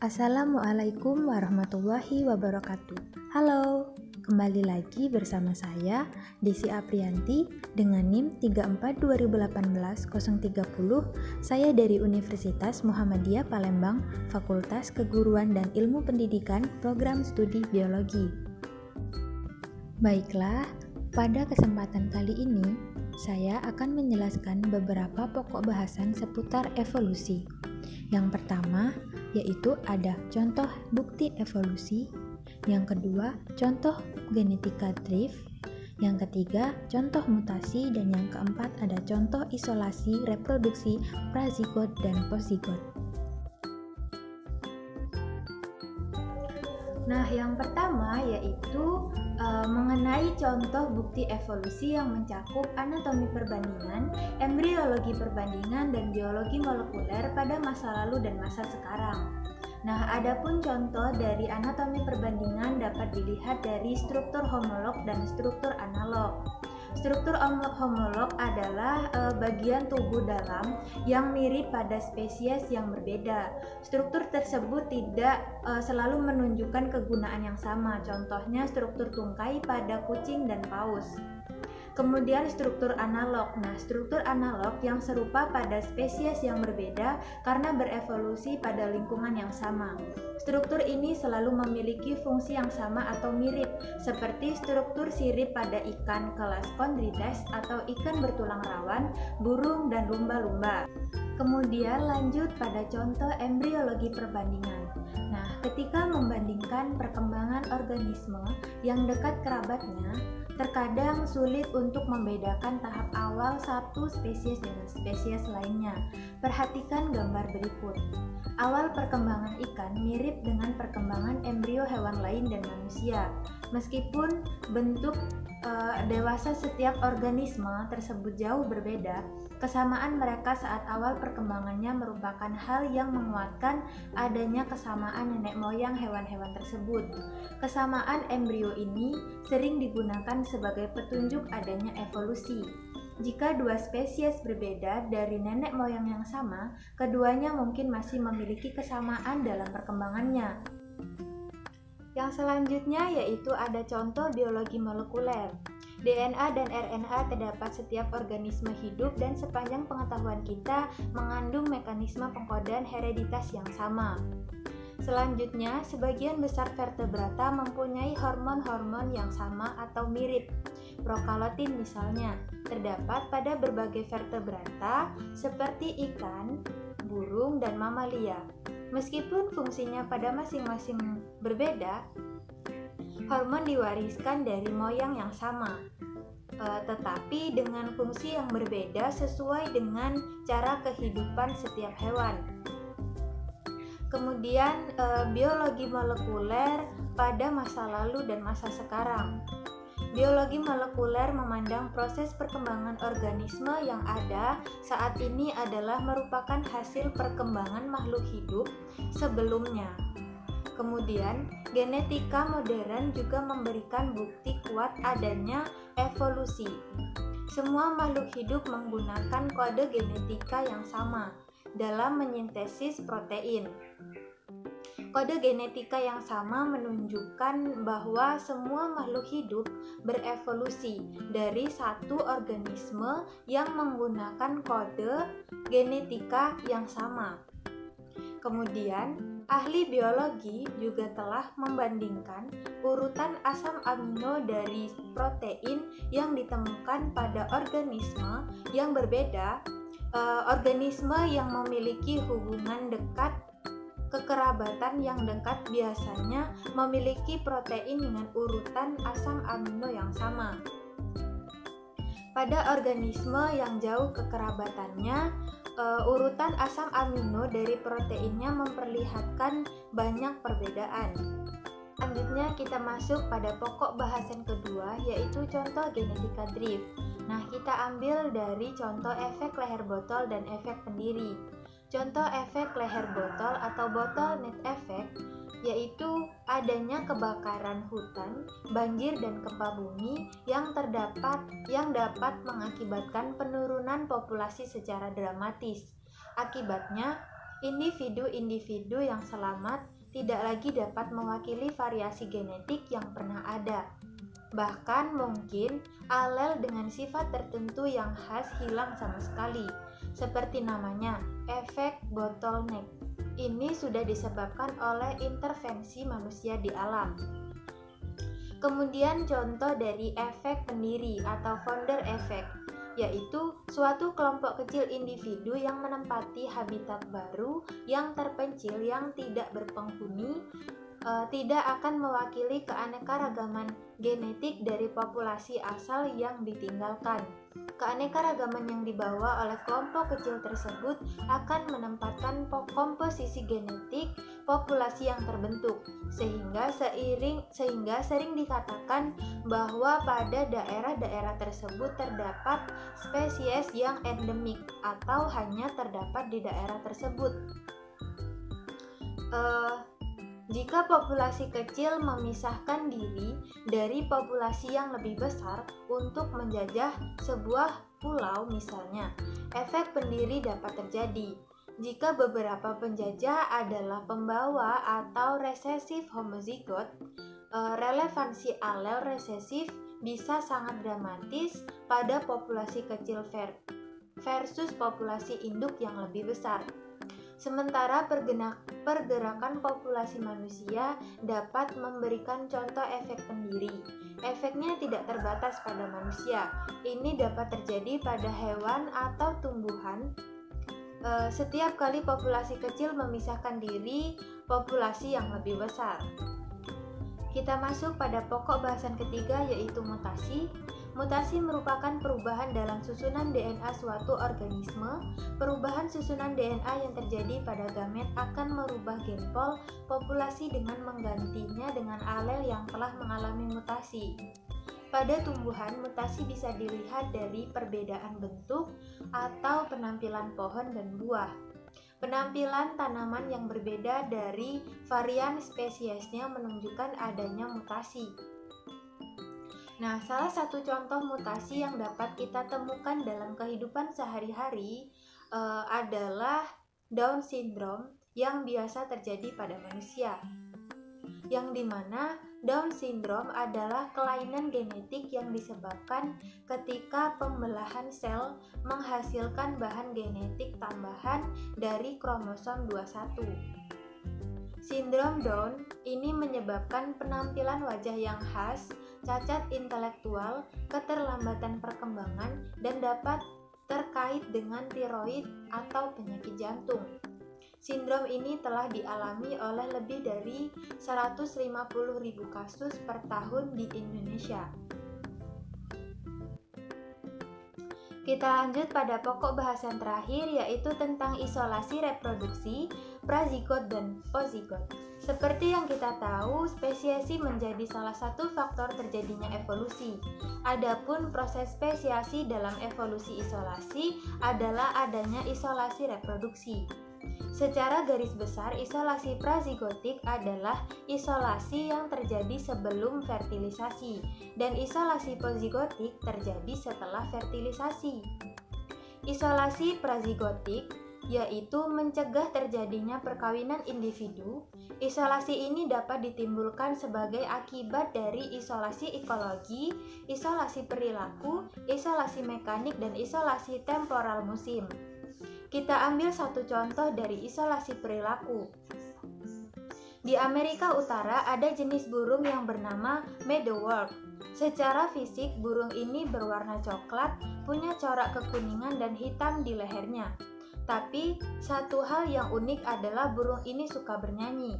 Assalamualaikum warahmatullahi wabarakatuh. Halo, kembali lagi bersama saya Desi Aprianti dengan NIM 342018-030. Saya dari Universitas Muhammadiyah Palembang, Fakultas Keguruan dan Ilmu Pendidikan, Program Studi Biologi. Baiklah, pada kesempatan kali ini saya akan menjelaskan beberapa pokok bahasan seputar evolusi. Yang pertama yaitu ada contoh bukti evolusi, yang kedua contoh genetika drift, yang ketiga contoh mutasi, dan yang keempat ada contoh isolasi, reproduksi, prazigot dan postzigot. Nah, yang pertama yaitu mengenai contoh bukti evolusi yang mencakup anatomi perbandingan, embriologi perbandingan, dan biologi molekuler pada masa lalu dan masa sekarang. Nah, adapun contoh dari anatomi perbandingan dapat dilihat dari struktur homolog dan struktur analog. Struktur homolog adalah bagian tubuh dalam yang mirip pada spesies yang berbeda. Struktur tersebut tidak selalu menunjukkan kegunaan yang sama. Contohnya struktur tungkai pada kucing dan paus. Kemudian struktur analog. Nah, struktur analog yang serupa pada spesies yang berbeda karena berevolusi pada lingkungan yang sama. Struktur ini selalu memiliki fungsi yang sama atau mirip, seperti struktur sirip pada ikan kelas Chondrites atau ikan bertulang rawan, burung, dan lumba-lumba. Kemudian lanjut pada contoh embriologi perbandingan. Nah, ketika membandingkan perkembangan organisme yang dekat kerabatnya, terkadang sulit untuk membedakan tahap awal satu spesies dengan spesies lainnya. Perhatikan gambar berikut. Awal perkembangan ikan mirip dengan perkembangan embrio hewan lain dan manusia. Meskipun bentuk dewasa setiap organisme tersebut jauh berbeda, kesamaan mereka saat awal perkembangannya merupakan hal yang menguatkan adanya kesamaan nenek moyang hewan-hewan tersebut. Kesamaan embrio ini sering digunakan sebagai petunjuk adanya evolusi. Jika dua spesies berbeda dari nenek moyang yang sama, keduanya mungkin masih memiliki kesamaan dalam perkembangannya. Yang selanjutnya yaitu ada contoh biologi molekuler. DNA dan RNA terdapat setiap organisme hidup dan sepanjang pengetahuan kita mengandung mekanisme pengkodean hereditas yang sama. Selanjutnya, sebagian besar vertebrata mempunyai hormon-hormon yang sama atau mirip. Prokalotin misalnya, terdapat pada berbagai vertebrata seperti ikan, burung, dan mamalia. Meskipun fungsinya pada masing-masing berbeda, hormon diwariskan dari moyang yang sama, tetapi dengan fungsi yang berbeda sesuai dengan cara kehidupan setiap hewan. Kemudian biologi molekuler pada masa lalu dan masa sekarang. Biologi molekuler memandang proses perkembangan organisme yang ada saat ini adalah merupakan hasil perkembangan makhluk hidup sebelumnya. Kemudian, genetika modern juga memberikan bukti kuat adanya evolusi. Semua makhluk hidup menggunakan kode genetika yang sama dalam menyintesis protein. Kode genetika yang sama menunjukkan bahwa semua makhluk hidup berevolusi dari satu organisme yang menggunakan kode genetika yang sama. Kemudian, ahli biologi juga telah membandingkan urutan asam amino dari protein yang ditemukan pada organisme yang berbeda. Organisme yang memiliki hubungan dekat kekerabatan yang dekat biasanya memiliki protein dengan urutan asam amino yang sama. Pada organisme yang jauh kekerabatannya, urutan asam amino dari proteinnya memperlihatkan banyak perbedaan. Selanjutnya kita masuk pada pokok bahasan kedua, yaitu contoh genetika drift. Nah, kita ambil dari contoh efek leher botol dan efek pendiri. Contoh efek leher botol atau bottleneck effect yaitu adanya kebakaran hutan, banjir, dan gempa bumi yang dapat mengakibatkan penurunan populasi secara dramatis. Akibatnya, individu-individu yang selamat tidak lagi dapat mewakili variasi genetik yang pernah ada. Bahkan mungkin alel dengan sifat tertentu yang khas hilang sama sekali, seperti namanya, efek bottleneck. Ini sudah disebabkan oleh intervensi manusia di alam. Kemudian contoh dari efek pendiri atau founder effect, yaitu suatu kelompok kecil individu yang menempati habitat baru yang terpencil yang tidak berpenghuni, tidak akan mewakili keanekaragaman genetik dari populasi asal yang ditinggalkan. Keanekaragaman yang dibawa oleh kelompok kecil tersebut akan menempatkan komposisi genetik populasi yang terbentuk, sehingga sering dikatakan bahwa pada daerah-daerah tersebut terdapat spesies yang endemik atau hanya terdapat di daerah tersebut. Jika populasi kecil memisahkan diri dari populasi yang lebih besar untuk menjajah sebuah pulau misalnya, efek pendiri dapat terjadi. Jika beberapa penjajah adalah pembawa atau resesif homozigot, relevansi alel resesif bisa sangat dramatis pada populasi kecil versus populasi induk yang lebih besar. Sementara pergerakan populasi manusia dapat memberikan contoh efek pendiri. Efeknya tidak terbatas pada manusia. Ini dapat terjadi pada hewan atau tumbuhan. Setiap kali populasi kecil memisahkan diri populasi yang lebih besar. Kita masuk pada pokok bahasan ketiga, yaitu mutasi. Mutasi merupakan perubahan dalam susunan DNA suatu organisme. Perubahan susunan DNA yang terjadi pada gamet akan merubah genpol populasi dengan menggantinya dengan alel yang telah mengalami mutasi. Pada tumbuhan, mutasi bisa dilihat dari perbedaan bentuk atau penampilan pohon dan buah. Penampilan tanaman yang berbeda dari varian spesiesnya menunjukkan adanya mutasi. Nah, salah satu contoh mutasi yang dapat kita temukan dalam kehidupan sehari-hari adalah Down syndrome yang biasa terjadi pada manusia, yang dimana Down syndrome adalah kelainan genetik yang disebabkan ketika pembelahan sel menghasilkan bahan genetik tambahan dari kromosom 21. Sindrom Down ini menyebabkan penampilan wajah yang khas, cacat intelektual, keterlambatan perkembangan, dan dapat terkait dengan tiroid atau penyakit jantung. Sindrom ini telah dialami oleh lebih dari 150.000 kasus per tahun di Indonesia. Kita lanjut pada pokok bahasan terakhir, yaitu tentang isolasi reproduksi, prazigot dan oozigot. Seperti yang kita tahu, spesiasi menjadi salah satu faktor terjadinya evolusi. Adapun proses spesiasi dalam evolusi isolasi adalah adanya isolasi reproduksi. Secara garis besar, isolasi prazigotik adalah isolasi yang terjadi sebelum fertilisasi, dan isolasi pozigotik terjadi setelah fertilisasi. Isolasi prazigotik yaitu mencegah terjadinya perkawinan individu. Isolasi ini dapat ditimbulkan sebagai akibat dari isolasi ekologi, isolasi perilaku, isolasi mekanik, dan isolasi temporal musim. Kita ambil satu contoh dari isolasi perilaku. Di Amerika Utara ada jenis burung yang bernama meadowlark. Secara fisik, burung ini berwarna coklat, punya corak kekuningan dan hitam di lehernya. Tapi, satu hal yang unik adalah burung ini suka bernyanyi.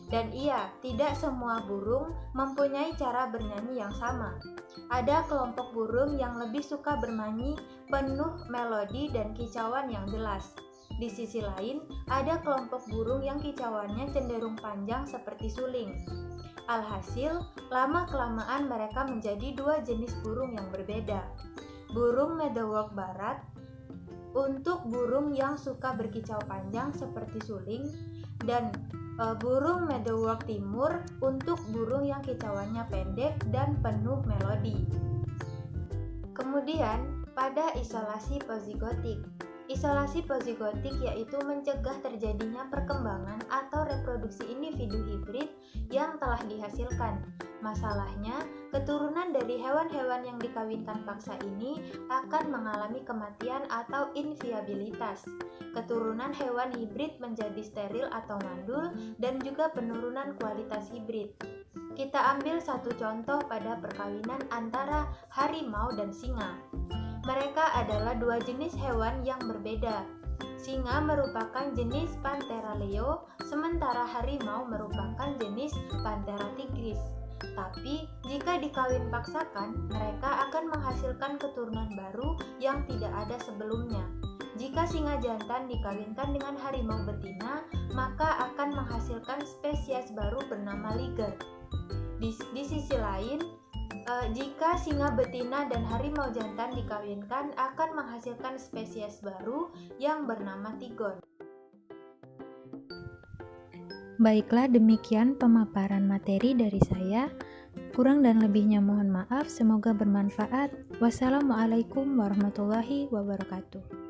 Dan iya, tidak semua burung mempunyai cara bernyanyi yang sama. Ada kelompok burung yang lebih suka bernyanyi penuh melodi dan kicauan yang jelas. Di sisi lain, ada kelompok burung yang kicauannya cenderung panjang seperti suling. Alhasil, lama-kelamaan mereka menjadi dua jenis burung yang berbeda. Burung meadowlark barat untuk burung yang suka berkicau panjang seperti suling, dan burung meadowlark timur untuk burung yang kicauannya pendek dan penuh melodi. Kemudian, pada isolasi pozigotik, Isolasi pozigotik yaitu mencegah terjadinya perkembangan atau reproduksi individu hibrid yang telah dihasilkan. Masalahnya, keturunan dari hewan-hewan yang dikawinkan paksa ini akan mengalami kematian atau inviabilitas. Keturunan hewan hibrid menjadi steril atau mandul dan juga penurunan kualitas hibrid. Kita ambil satu contoh pada perkawinan antara harimau dan singa. Mereka adalah dua jenis hewan yang berbeda. Singa merupakan jenis Panthera leo, sementara harimau merupakan jenis Panthera tigris. Tapi, jika dikawin paksakan, mereka akan menghasilkan keturunan baru yang tidak ada sebelumnya. Jika singa jantan dikawinkan dengan harimau betina, maka akan menghasilkan spesies baru bernama liger. Di sisi lain, jika singa betina dan harimau jantan dikawinkan akan menghasilkan spesies baru yang bernama tigon. Baiklah, demikian pemaparan materi dari saya. Kurang dan lebihnya mohon maaf, semoga bermanfaat. Wassalamualaikum warahmatullahi wabarakatuh.